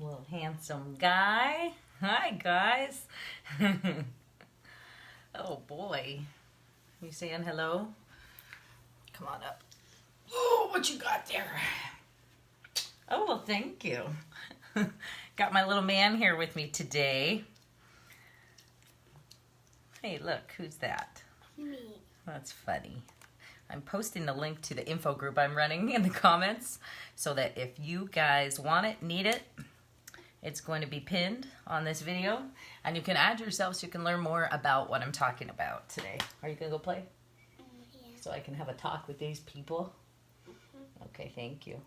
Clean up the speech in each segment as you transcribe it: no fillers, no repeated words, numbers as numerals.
Little handsome guy. Hi, guys. Oh, boy. You saying hello? Come on up. Oh, what you got there? Oh, well, thank you. Got my little man here with me today. Hey, look, who's that? Me. That's funny. I'm posting the link to the info group I'm running in the comments so that if you guys want it, need it, it's going to be pinned on this video, and you can add yourself so you can learn more about what I'm talking about today. Are you going to go play? Yeah. So I can have a talk with these people? Okay, thank you.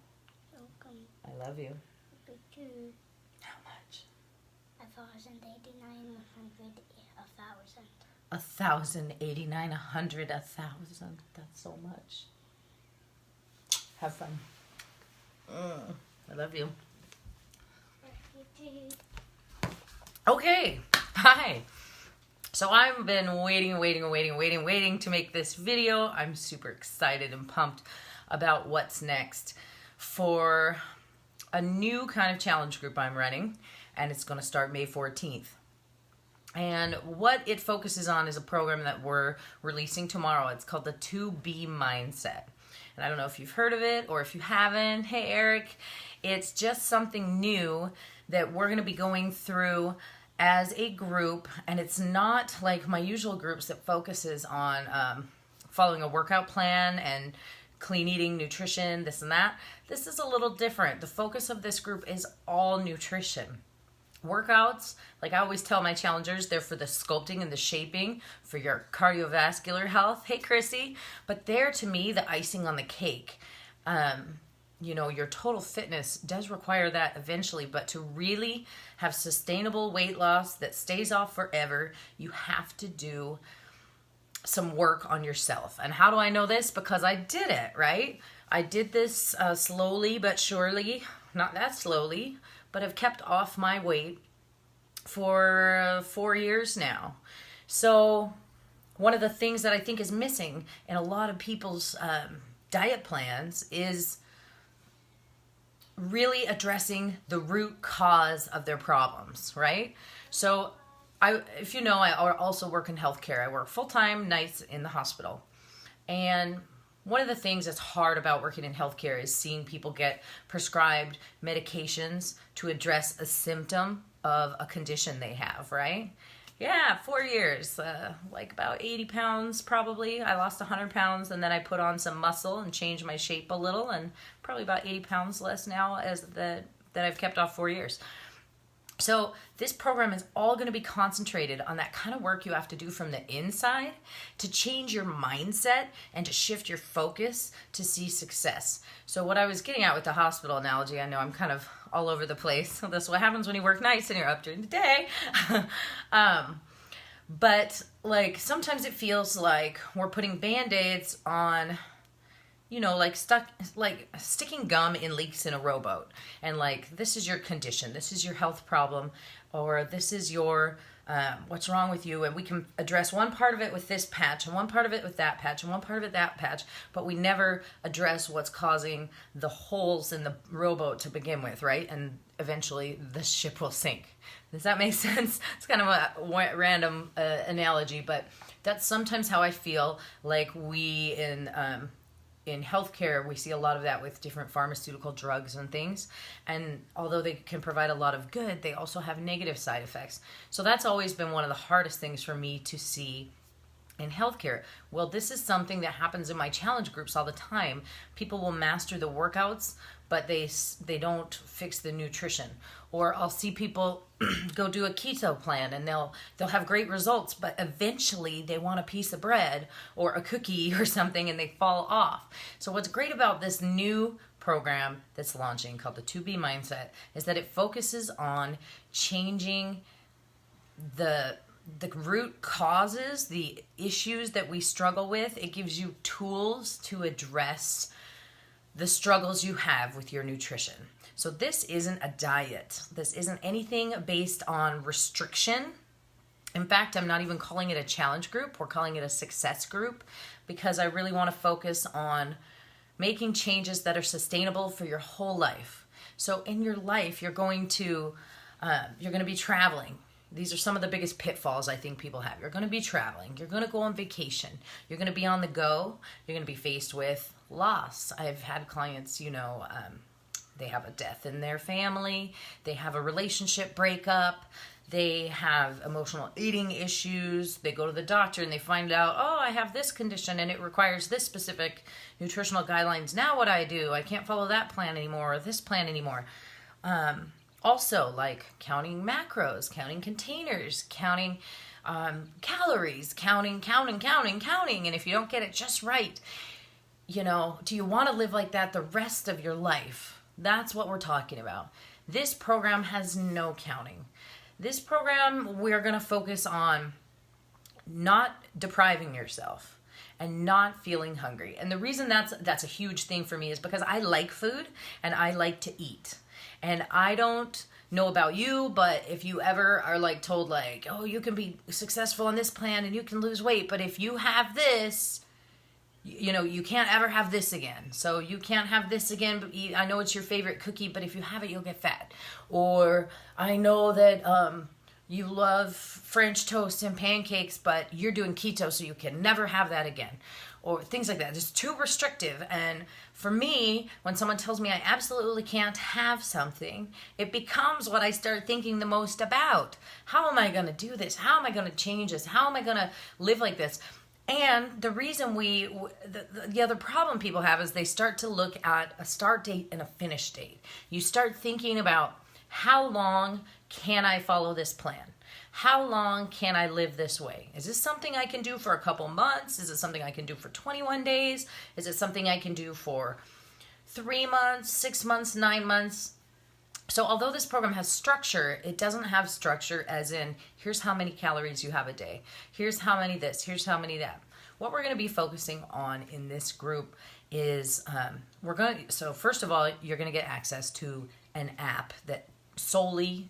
Welcome. I love you. Big two. How much? 1,089, 100, 1,000. 1,089, 100, 1,000. That's so much. Have fun. I love you. Okay, hi. So I've been waiting to make this video. I'm super excited and pumped about what's next for a new kind of challenge group I'm running, and it's going to start May 14th. And what it focuses on is a program that we're releasing tomorrow. It's called the 2B Mindset. And I don't know if you've heard of it or if you haven't. Hey, Eric. It's just something new that we're going to be going through as a group. And it's not like my usual groups that focuses on following a workout plan and clean eating, nutrition, this and that. This is a little different. The focus of this group is all nutrition. Workouts, like I always tell my challengers, they're for the sculpting and the shaping, for your cardiovascular health. Hey, Chrissy. But they're, to me, the icing on the cake. You know, your total fitness does require that eventually, but to really have sustainable weight loss that stays off forever, you have to do some work on yourself. And how do I know this? Because I did it, right? I did this slowly but surely, not that slowly, but I've kept off my weight for 4 years now. So one of the things that I think is missing in a lot of people's diet plans is really addressing the root cause of their problems, right? So if you know, I also work in healthcare. I work full-time nights in the hospital. And one of the things that's hard about working in healthcare is seeing people get prescribed medications to address a symptom of a condition they have, right? Yeah, 4 years, like about 80 pounds probably. I lost 100 pounds and then I put on some muscle and changed my shape a little, and probably about 80 pounds less now as that I've kept off 4 years. So this program is all going to be concentrated on that kind of work you have to do from the inside to change your mindset and to shift your focus to see success. So what I was getting at with the hospital analogy, I know I'm kind of all over the place. That's what happens when you work nights and you're up during the day. But like sometimes it feels like we're putting Band-Aids on, you know, like sticking gum in leaks in a rowboat. And like, this is your condition. This is your health problem. Or this is your, what's wrong with you. And we can address one part of it with this patch and one part of it with that patch and one part of it that patch. But we never address what's causing the holes in the rowboat to begin with, right? And eventually the ship will sink. Does that make sense? It's kind of a random analogy, but that's sometimes how I feel like we in healthcare, we see a lot of that with different pharmaceutical drugs and things. And although they can provide a lot of good, they also have negative side effects. So that's always been one of the hardest things for me to see in healthcare. Well, this is something that happens in my challenge groups all the time. People will master the workouts, but they don't fix the nutrition. Or I'll see people go do a keto plan and they'll have great results, but eventually they want a piece of bread or a cookie or something and they fall off. So what's great about this new program that's launching called the 2B Mindset is that it focuses on changing the root causes, the issues that we struggle with. It gives you tools to address the struggles you have with your nutrition. So this isn't a diet. This isn't anything based on restriction. In fact, I'm not even calling it a challenge group. We're calling it a success group because I really want to focus on making changes that are sustainable for your whole life. So in your life, you're going to be traveling. These are some of the biggest pitfalls I think people have. You're going to be traveling. You're going to go on vacation. You're going to be on the go. You're going to be faced with loss. I've had clients, they have a death in their family. They have a relationship breakup. They have emotional eating issues. They go to the doctor and they find out, oh, I have this condition and it requires this specific nutritional guidelines. Now what do? I can't follow that plan anymore or this plan anymore. Also, like counting macros, counting containers, counting calories, counting. And if you don't get it just right, do you want to live like that the rest of your life? That's what we're talking about. This program has no counting. This program, we're going to focus on not depriving yourself and not feeling hungry. And the reason that's a huge thing for me is because I like food and I like to eat. And I don't know about you, but if you ever are told oh, you can be successful on this plan and you can lose weight, but if you have this, you can't ever have this again. So you can't have this again, but I know it's your favorite cookie, but if you have it, you'll get fat. Or I know that you love French toast and pancakes, but you're doing keto, so you can never have that again. Or things like that. It's too restrictive. And for me, when someone tells me I absolutely can't have something, it becomes what I start thinking the most about. How am I going to do this? How am I going to change this? How am I going to live like this? And the reason the other problem people have is they start to look at a start date and a finish date. You start thinking about how long can I follow this plan? How long can I live this way? Is this something I can do for a couple months? Is it something I can do for 21 days? Is it something I can do for 3 months, 6 months, 9 months? So although this program has structure, it doesn't have structure as in, here's how many calories you have a day. Here's how many this, here's how many that. What we're going to be focusing on in this group is, so first of all, you're going to get access to an app that solely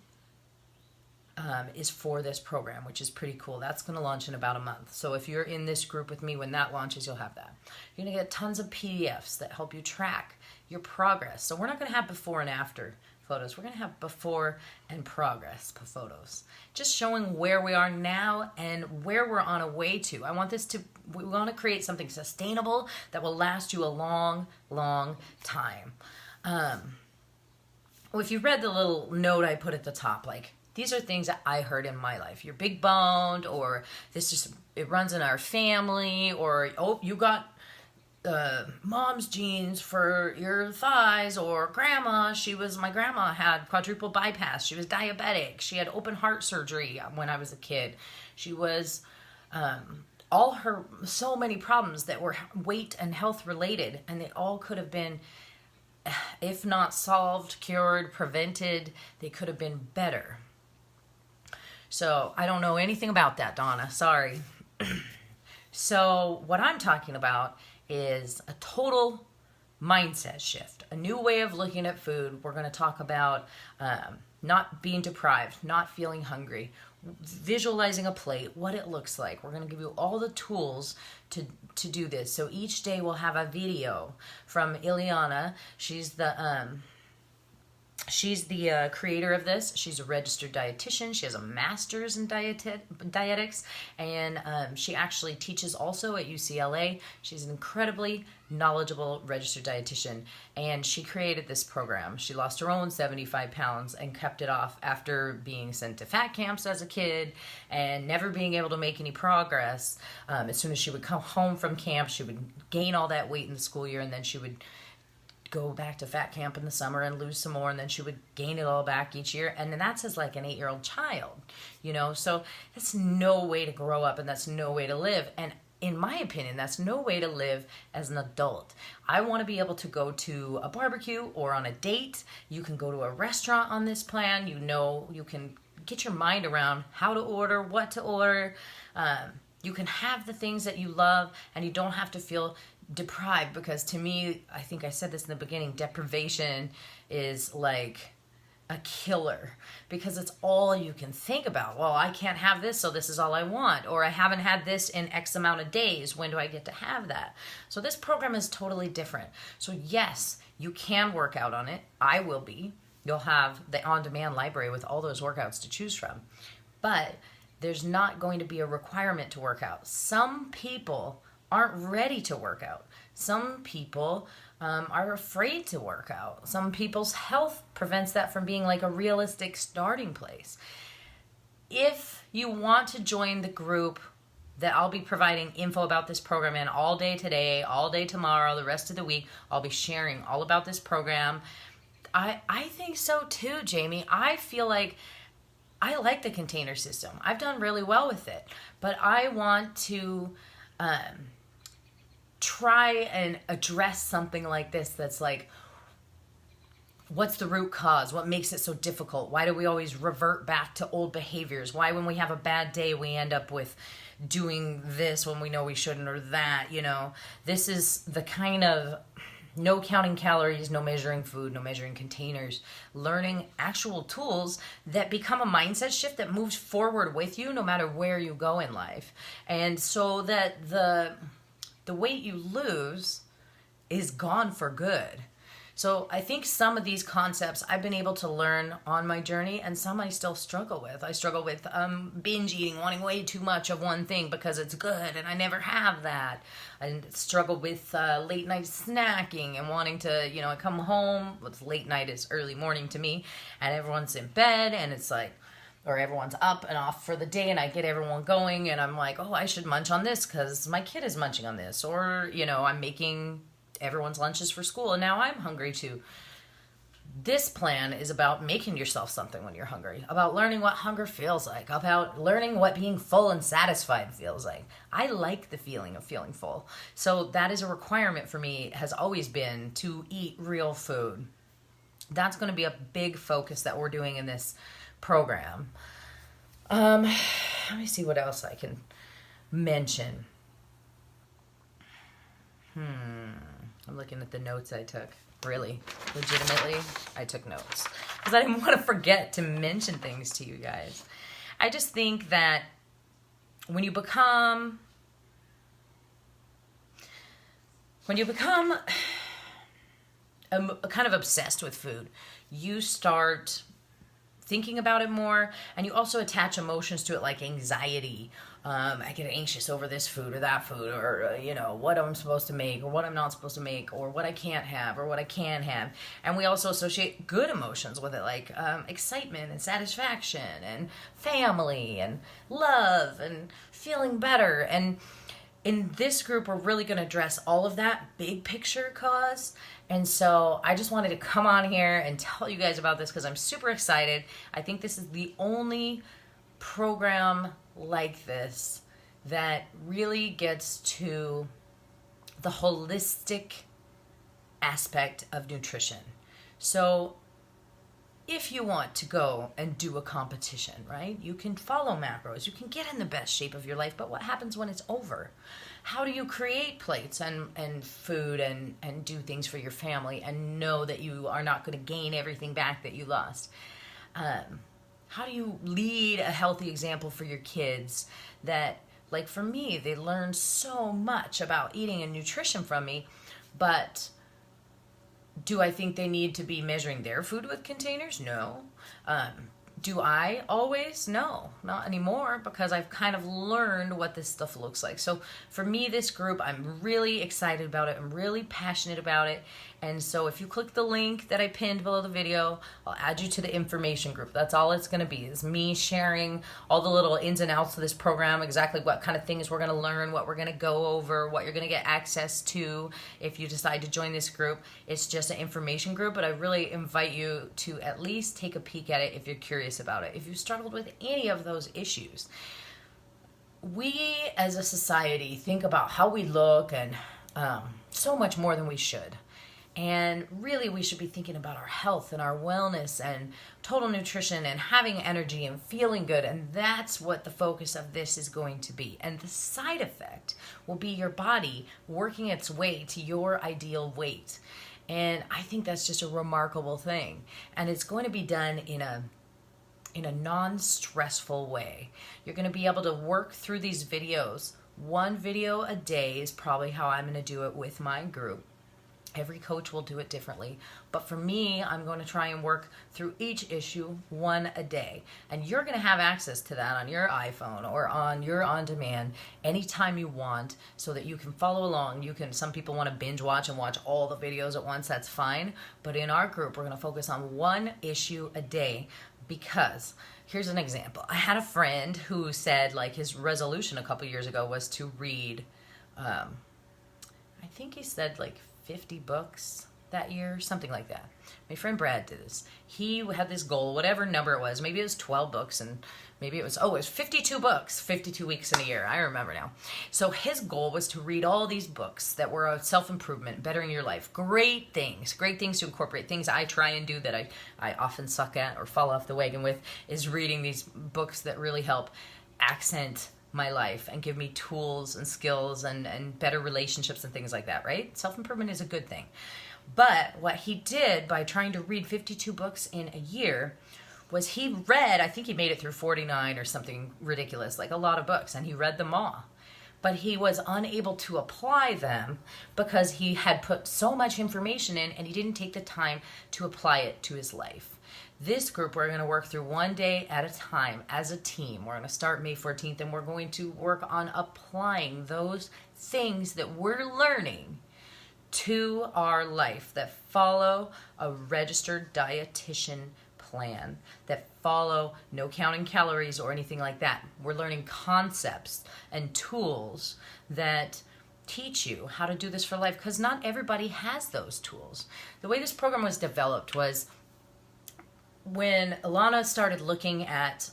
is for this program, which is pretty cool. That's going to launch in about a month. So if you're in this group with me, when that launches, you'll have that. You're going to get tons of PDFs that help you track your progress. So we're not going to have before and after photos. We're going to have before and progress photos, just showing where we are now and where we're on a way to. We want to create something sustainable that will last you a long, long time. Well, if you read the little note I put at the top, these are things that I heard in my life. You're big boned, or it runs in our family, or, oh, you got mom's genes for your thighs, or my grandma had quadruple bypass. She was diabetic. She had open heart surgery when I was a kid. She was, so many problems that were weight and health related, and they all could have been, if not solved, cured, prevented, they could have been better. So I don't know anything about that, Donna. Sorry. So what I'm talking about is a total mindset shift, a new way of looking at food. We're going to talk about not being deprived, not feeling hungry, visualizing a plate, what it looks like. We're going to give you all the tools to do this. So each day we'll have a video from Ileana. She's the creator of this. She's a registered dietitian. She has a master's in dietetics, and she actually teaches also at UCLA. She's an incredibly knowledgeable registered dietitian, and she created this program. She lost her own 75 pounds and kept it off after being sent to fat camps as a kid and never being able to make any progress. As soon as she would come home from camp, she would gain all that weight in the school year, and then she would go back to fat camp in the summer and lose some more, and then she would gain it all back each year. And then that's as an 8-year-old child, so that's no way to grow up, and that's no way to live. And in my opinion, that's no way to live as an adult. I want to be able to go to a barbecue or on a date. You can go to a restaurant on this plan. You can get your mind around how to order, what to order. You can have the things that you love, and you don't have to feel deprived, because to me, I think I said this in the beginning, deprivation is a killer because it's all you can think about. Well, I can't have this, so this is all I want. Or I haven't had this in X amount of days. When do I get to have that? So this program is totally different. So yes, you can work out on it. I will be. You'll have the on-demand library with all those workouts to choose from. But there's not going to be a requirement to work out. Some people aren't ready to work out. Some people are afraid to work out. Some people's health prevents that from being like a realistic starting place. If you want to join the group that I'll be providing info about this program in all day today, all day tomorrow, the rest of the week, I'll be sharing all about this program. I think so too, Jamie. I feel like I like the container system. I've done really well with it, but I want to try and address something like this that's like, what's the root cause? What makes it so difficult? Why do we always revert back to old behaviors? Why when we have a bad day we end up with doing this when we know we shouldn't, or that, you know? This is the kind of no counting calories, no measuring food, no measuring containers, learning actual tools that become a mindset shift that moves forward with you no matter where you go in life. And so that the weight you lose is gone for good. So I think some of these concepts I've been able to learn on my journey, and some I still struggle with. I struggle with binge eating, wanting way too much of one thing because it's good, and I never have that. I struggle with late night snacking and wanting to, I come home, it's late night, it's early morning to me, and everyone's in bed, and it's like, or everyone's up and off for the day, and I get everyone going, and I'm like, oh, I should munch on this because my kid is munching on this. Or, I'm making everyone's lunches for school, and now I'm hungry too. This plan is about making yourself something when you're hungry, about learning what hunger feels like, about learning what being full and satisfied feels like. I like the feeling of feeling full. So that is a requirement for me, has always been to eat real food. That's going to be a big focus that we're doing in this program. Let me see what else I can mention. I'm looking at the notes I took. Really, legitimately, I took notes because I didn't want to forget to mention things to you guys. I just think that when you become kind of obsessed with food, you start thinking about it more, and you also attach emotions to it, like anxiety. I get anxious over this food or that food, or what I'm supposed to make or what I'm not supposed to make, or what I can't have or what I can have. And we also associate good emotions with it, like excitement and satisfaction and family and love and feeling better. And in this group, we're really going to address all of that big picture cause. And so I just wanted to come on here and tell you guys about this because I'm super excited. I think this is the only program like this that really gets to the holistic aspect of nutrition. So if you want to go and do a competition, right? You can follow macros, you can get in the best shape of your life, but what happens when it's over? How do you create plates and food and do things for your family and know that you are not going to gain everything back that you lost? How do you lead a healthy example for your kids that, like for me, they learn so much about eating and nutrition from me, but do I think they need to be measuring their food with containers? No. Do I always? No, not anymore, because I've kind of learned what this stuff looks like. So for me, this group, I'm really excited about it. I'm really passionate about it. And so if you click the link that I pinned below the video, I'll add you to the information group. That's all it's going to be, is me sharing all the little ins and outs of this program, exactly what kind of things we're going to learn, what we're going to go over, what you're going to get access to if you decide to join this group. It's just an information group, but I really invite you to at least take a peek at it if you're curious about it. If you struggled with any of those issues, we as a society think about how we look and so much more than we should. And really, we should be thinking about our health and our wellness and total nutrition and having energy and feeling good. And that's what the focus of this is going to be. And the side effect will be your body working its way to your ideal weight. And I think that's just a remarkable thing. And it's going to be done in a non-stressful way. You're going to be able to work through these videos. One video a day is probably how I'm going to do it with my group. Every coach will do it differently. But for me, I'm going to try and work through each issue one a day. And you're going to have access to that on your iPhone or on your on-demand anytime you want so that you can follow along. Some people want to binge watch and watch all the videos at once. That's fine. But in our group, we're going to focus on one issue a day because here's an example. I had a friend who said like his resolution a couple years ago was to read, I think he said like 50 books that year, something like that. My friend Brad did this. He had this goal, whatever number it was. Maybe it was 12 books and maybe it was 52 books, 52 weeks in a year. I remember now. So his goal was to read all these books that were self-improvement, bettering your life. Great things to incorporate. Things I try and do that I often suck at or fall off the wagon with is reading these books that really help accent my life and give me tools and skills and better relationships and things like that, right? Self-improvement is a good thing. But what he did by trying to read 52 books in a year was he read, I think he made it through 49 or something ridiculous, like a lot of books, and he read them all. But he was unable to apply them because he had put so much information in and he didn't take the time to apply it to his life. This group, we're going to work through one day at a time as a team. We're going to start May 14th and we're going to work on applying those things that we're learning to our life that follow a registered dietitian plan, that follow no counting calories or anything like that. We're learning concepts and tools that teach you how to do this for life because not everybody has those tools. The way this program was developed was when Alana started looking at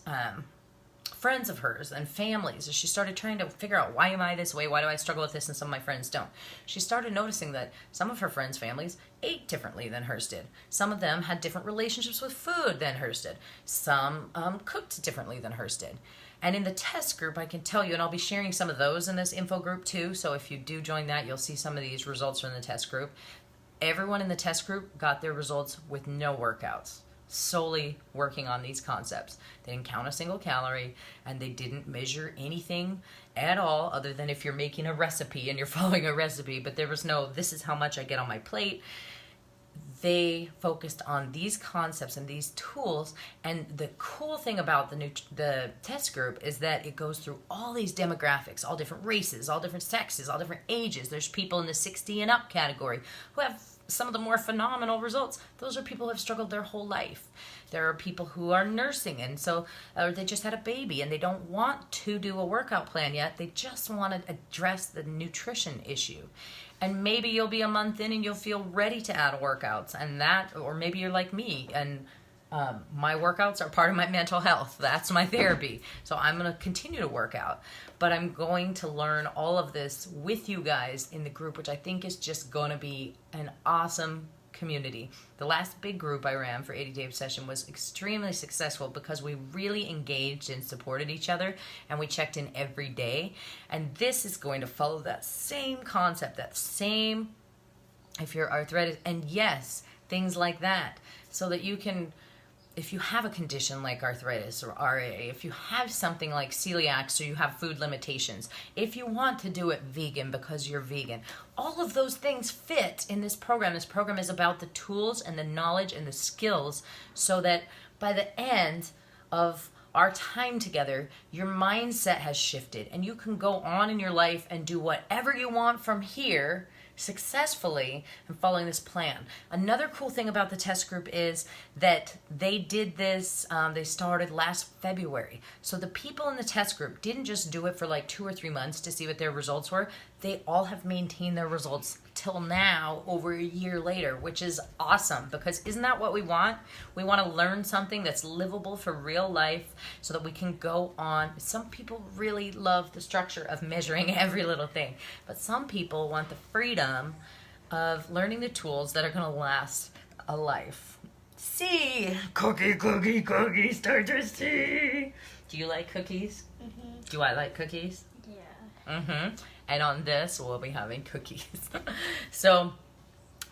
friends of hers and families, as she started trying to figure out, why am I this way? Why do I struggle with this and some of my friends don't? She started noticing that some of her friends' families ate differently than hers did. Some of them had different relationships with food than hers did. Some cooked differently than hers did. And in the test group, I can tell you, and I'll be sharing some of those in this info group too, so if you do join that, you'll see some of these results from the test group. Everyone in the test group got their results with no workouts, solely working on these concepts. They didn't count a single calorie and they didn't measure anything at all other than if you're making a recipe and you're following a recipe, but there was no, this is how much I get on my plate. They focused on these concepts and these tools, and the cool thing about the test group is that it goes through all these demographics, all different races, all different sexes, all different ages. There's people in the 60 and up category who have some of the more phenomenal results. Those are people who have struggled their whole life. There are people who are nursing and so or they just had a baby and they don't want to do a workout plan yet. They just want to address the nutrition issue. And maybe you'll be a month in and you'll feel ready to add workouts, and that, or maybe you're like me and my workouts are part of my mental health. That's my therapy. So I'm going to continue to work out. But I'm going to learn all of this with you guys in the group, which I think is just going to be an awesome community. The last big group I ran for 80 Day Obsession was extremely successful because we really engaged and supported each other, and we checked in every day. And this is going to follow that same concept, that same, if you're arthritis, and yes, things like that, so that you can, if you have a condition like arthritis or RA, if you have something like celiac, so you have food limitations, if you want to do it vegan because you're vegan, all of those things fit in this program. This program is about the tools and the knowledge and the skills so that by the end of our time together, your mindset has shifted and you can go on in your life and do whatever you want from here successfully and following this plan. Another cool thing about the test group is that they did this, they started last February. So the people in the test group didn't just do it for like 2 or 3 months to see what their results were. They all have maintained their results till now, over a year later, which is awesome, because isn't that what we want? We want to learn something that's livable for real life so that we can go on. Some people really love the structure of measuring every little thing, but some people want the freedom of learning the tools that are going to last a life. C, cookie, starter C. Do you like cookies? Mm-hmm. Do I like cookies? Yeah. Mm-hmm. And on this, we'll be having cookies. So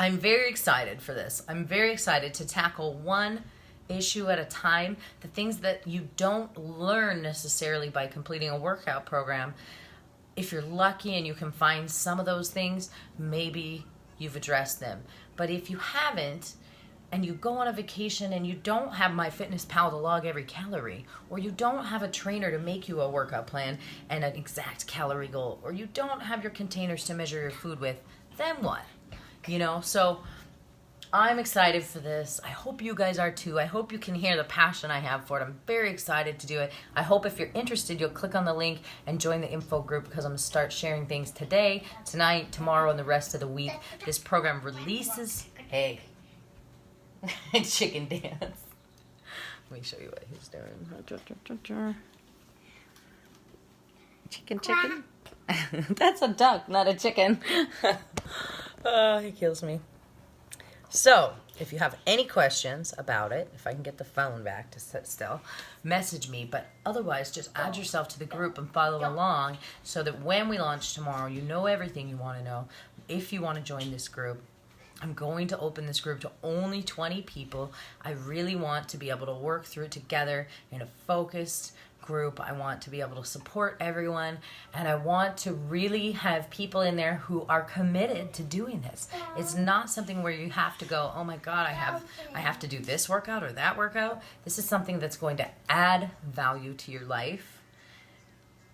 I'm very excited for this. I'm very excited to tackle one issue at a time. The things that you don't learn necessarily by completing a workout program, if you're lucky and you can find some of those things, maybe you've addressed them. But if you haven't, and you go on a vacation and you don't have MyFitnessPal to log every calorie, or you don't have a trainer to make you a workout plan and an exact calorie goal, or you don't have your containers to measure your food with, then what? You know, so I'm excited for this. I hope you guys are too. I hope you can hear the passion I have for it. I'm very excited to do it. I hope if you're interested, you'll click on the link and join the info group, because I'm going to start sharing things today, tonight, tomorrow, and the rest of the week. This program releases... Hey. Chicken dance. Let me show you what he's doing. Chicken. That's a duck, not a chicken. Oh, he kills me. So, if you have any questions about it, if I can get the phone back to sit still, message me. But otherwise, just add yourself to the group and follow along so that when we launch tomorrow, you know everything you want to know. If you want to join this group, I'm going to open this group to only 20 people. I really want to be able to work through it together in a focused group. I want to be able to support everyone, and I want to really have people in there who are committed to doing this. It's not something where you have to go, oh my God, I have to do this workout or that workout. This is something that's going to add value to your life.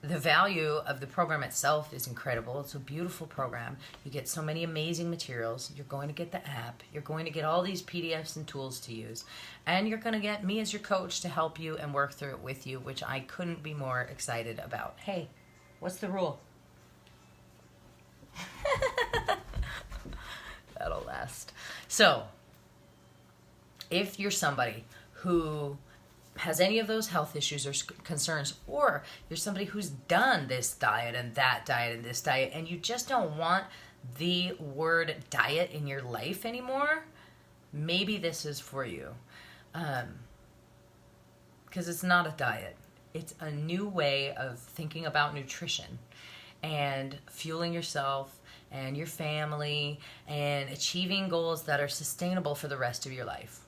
The value of the program itself is incredible. It's a beautiful program. You get so many amazing materials. You're going to get the app. You're going to get all these PDFs and tools to use. And you're going to get me as your coach to help you and work through it with you, which I couldn't be more excited about. Hey, what's the rule? That'll last. So, if you're somebody who has any of those health issues or concerns, or you're somebody who's done this diet and that diet and this diet, and you just don't want the word diet in your life anymore, maybe this is for you. Because it's not a diet. It's a new way of thinking about nutrition and fueling yourself and your family and achieving goals that are sustainable for the rest of your life.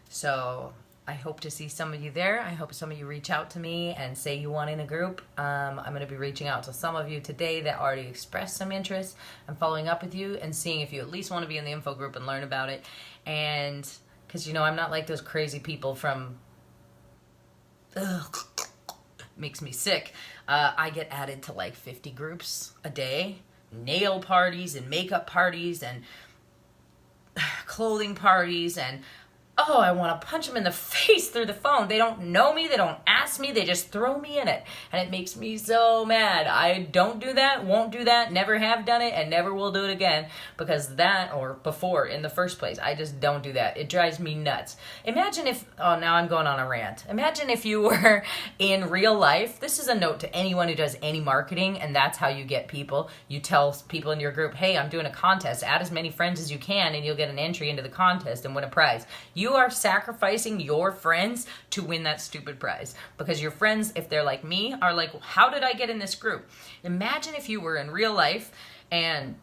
So I hope to see some of you there. I hope some of you reach out to me and say you want in a group. I'm going to be reaching out to some of you today that already expressed some interest. I'm following up with you and seeing if you at least want to be in the info group and learn about it. And because, you know, I'm not like those crazy people from... Ugh, makes me sick. I get added to like 50 groups a day. Nail parties and makeup parties and clothing parties and... Oh, I want to punch them in the face through the phone. They don't know me. They don't ask me. They just throw me in it. And it makes me so mad. I don't do that, won't do that, never have done it, and never will do it again. Because that, or before in the first place, I just don't do that. It drives me nuts. Imagine if, oh, now I'm going on a rant. Imagine if you were in real life. This is a note to anyone who does any marketing, and that's how you get people. You tell people in your group, hey, I'm doing a contest. Add as many friends as you can, and you'll get an entry into the contest and win a prize. You are sacrificing your friends to win that stupid prize, because your friends, if they're like me, are like, how did I get in this group? Imagine if you were in real life and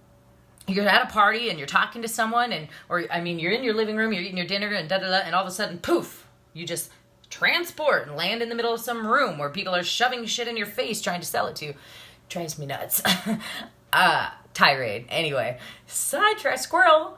you're at a party and you're talking to someone, and you're in your living room, you're eating your dinner and da-da-da, and all of a sudden, poof, you just transport and land in the middle of some room where people are shoving shit in your face trying to sell it to you. Drives me nuts. Tirade. Anyway, sidetrack squirrel.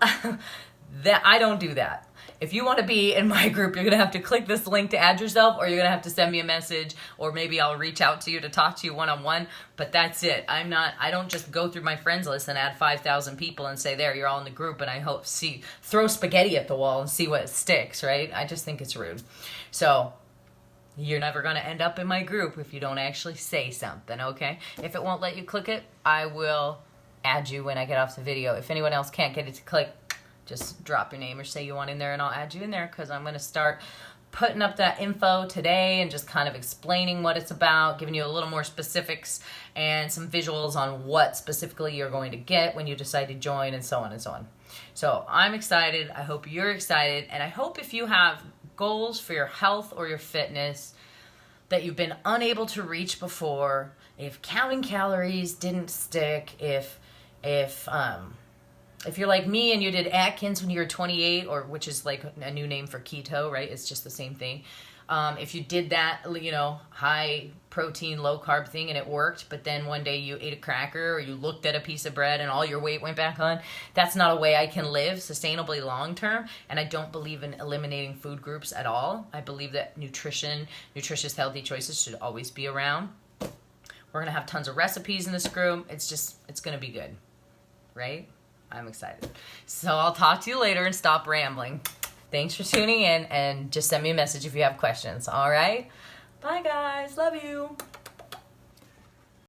That I don't do that. If you want to be in my group, you're going to have to click this link to add yourself, or you're going to have to send me a message, or maybe I'll reach out to you to talk to you one-on-one, but that's it. I don't just go through my friends list and add 5,000 people and say, there, you're all in the group, and I hope, throw spaghetti at the wall and see what sticks, right? I just think it's rude. So you're never going to end up in my group if you don't actually say something, okay? If it won't let you click it, I will add you when I get off the video. If anyone else can't get it to click, just drop your name or say you want in there and I'll add you in there, because I'm going to start putting up that info today and just kind of explaining what it's about, giving you a little more specifics and some visuals on what specifically you're going to get when you decide to join, and so on and so on. So I'm excited. I hope you're excited. And I hope if you have goals for your health or your fitness that you've been unable to reach before, if counting calories didn't stick, if if you're like me and you did Atkins when you were 28, or which is like a new name for keto, right? It's just the same thing. If you did that, you know, high protein, low carb thing and it worked, but then one day you ate a cracker or you looked at a piece of bread and all your weight went back on, that's not a way I can live sustainably long term. And I don't believe in eliminating food groups at all. I believe that nutritious, healthy choices should always be around. We're going to have tons of recipes in this group. It's going to be good, right? I'm excited. So I'll talk to you later and stop rambling. Thanks for tuning in, and just send me a message if you have questions. All right? Bye, guys. Love you.